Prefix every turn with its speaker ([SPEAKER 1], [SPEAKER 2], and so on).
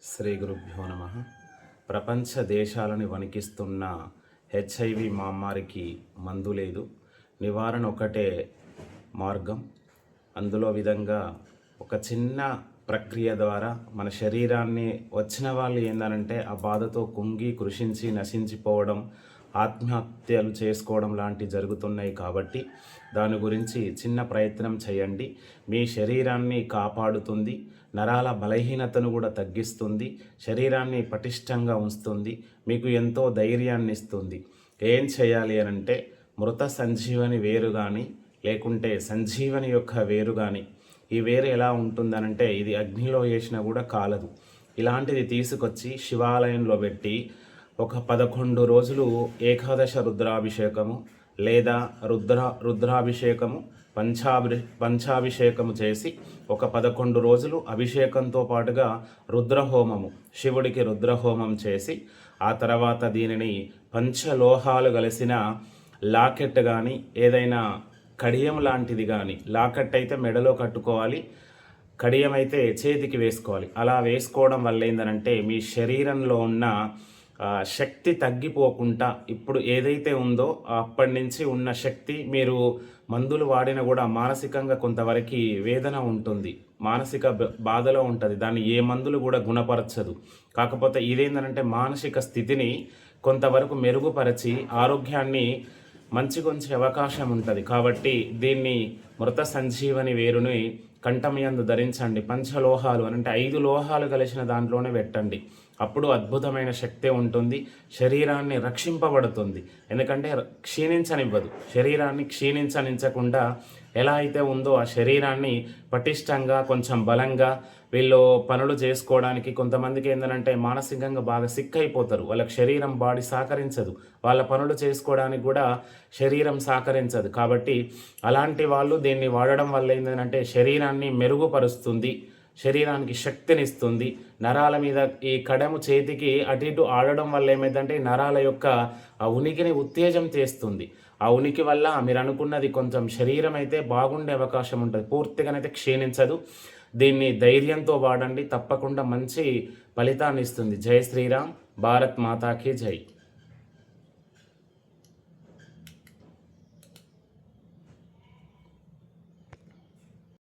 [SPEAKER 1] శ్రీ గురుభ్యో నమ. ప్రపంచ దేశాలను వణికిస్తున్న హెచ్ఐవి మహమ్మారికి మందు లేదు, నివారణ ఒకటే మార్గం. అందులో విధంగా ఒక చిన్న ప్రక్రియ ద్వారా మన శరీరాన్ని వచ్చిన వాళ్ళు ఏందనంటే ఆ బాధతో కుంగి కృషించి నశించిపోవడం, ఆత్మహత్యలు చేసుకోవడం లాంటివి జరుగుతున్నాయి. కాబట్టి దాని గురించి చిన్న ప్రయత్నం చేయండి. మీ శరీరాన్ని కాపాడుతుంది, నరాల బలహీనతను కూడా తగ్గిస్తుంది, శరీరాన్ని పటిష్టంగా ఉంచుతుంది, మీకు ఎంతో ధైర్యాన్ని ఇస్తుంది. ఏం చేయాలి అని అంటే మృత సంజీవని వేరు కానీ లేకుంటే సంజీవని యొక్క వేరు కానీ, ఈ వేరు ఎలా ఉంటుందనంటే ఇది అగ్నిలో వేసినా కూడా కాలదు. ఇలాంటిది తీసుకొచ్చి శివాలయంలో పెట్టి ఒక 11 రోజులు ఏకాదశ రుద్రాభిషేకము లేదా రుద్రాభిషేకము పంచాభిషేకము చేసి ఒక 11 రోజులు అభిషేకంతో పాటుగా రుద్రహోమము, శివుడికి రుద్రహోమం చేసి ఆ తర్వాత దీనిని పంచలోహాలు కలిసిన లాకెట్ కానీ ఏదైనా కడియం లాంటిది కానీ, లాకెట్ అయితే మెడలో కట్టుకోవాలి, కడియం అయితే చేతికి వేసుకోవాలి. అలా వేసుకోవడం వల్ల ఏంటంటే మీ శరీరంలో ఉన్న శక్తి తగ్గిపోకుండా ఇప్పుడు ఏదైతే ఉందో అప్పటి నుంచి ఉన్న శక్తి, మీరు మందులు వాడినా కూడా మానసికంగా కొంతవరకు వేదన ఉంటుంది, మానసిక బాధలో ఉంటుంది, దాన్ని ఏ మందులు కూడా గుణపరచదు. కాకపోతే ఇదేంటంటే మానసిక స్థితిని కొంతవరకు మెరుగుపరిచి ఆరోగ్యాన్ని మంచిగొంచే అవకాశం ఉంటుంది. కాబట్టి దీన్ని మృత సంజీవని వేరుని కంఠమయందు ధరించండి. పంచలోహాలు అంటే 5 లోహాలు కలిసిన దాంట్లోనే పెట్టండి. అప్పుడు అద్భుతమైన శక్తి ఉంటుంది, శరీరాన్ని రక్షింపబడుతుంది. ఎందుకంటే క్షీణించనివ్వదు, శరీరాన్ని క్షీణించనించకుండా ఎలా అయితే ఉందో ఆ శరీరాన్ని పటిష్టంగా కొంచెం బలంగా వీళ్ళు పనులు చేసుకోవడానికి. కొంతమందికి ఏంటంటే మానసికంగా బాగా సిక్ అయిపోతారు, వాళ్ళకి శరీరం బాడీ సహకరించదు, వాళ్ళ పనులు చేసుకోవడానికి కూడా శరీరం సహకరించదు. కాబట్టి అలాంటి వాళ్ళు దీన్ని వాడడం వల్ల ఏంటంటే శరీరాన్ని మెరుగుపరుస్తుంది, శరీరానికి శక్తినిస్తుంది. నరాల మీద ఈ కడము చేతికి అటు ఇటు ఆడడం వల్ల ఏమైందంటే నరాల యొక్క ఆ ఉనికిని ఉత్తేజం చేస్తుంది. ఆ ఉనికి వల్ల మీరు అనుకున్నది కొంచెం శరీరం అయితే బాగుండే అవకాశం ఉంటుంది, పూర్తిగానైతే క్షీణించదు. దీన్ని ధైర్యంతో వాడండి, తప్పకుండా మంచి ఫలితాన్ని ఇస్తుంది. జై శ్రీరామ్, భారత్ మాతాకి జై.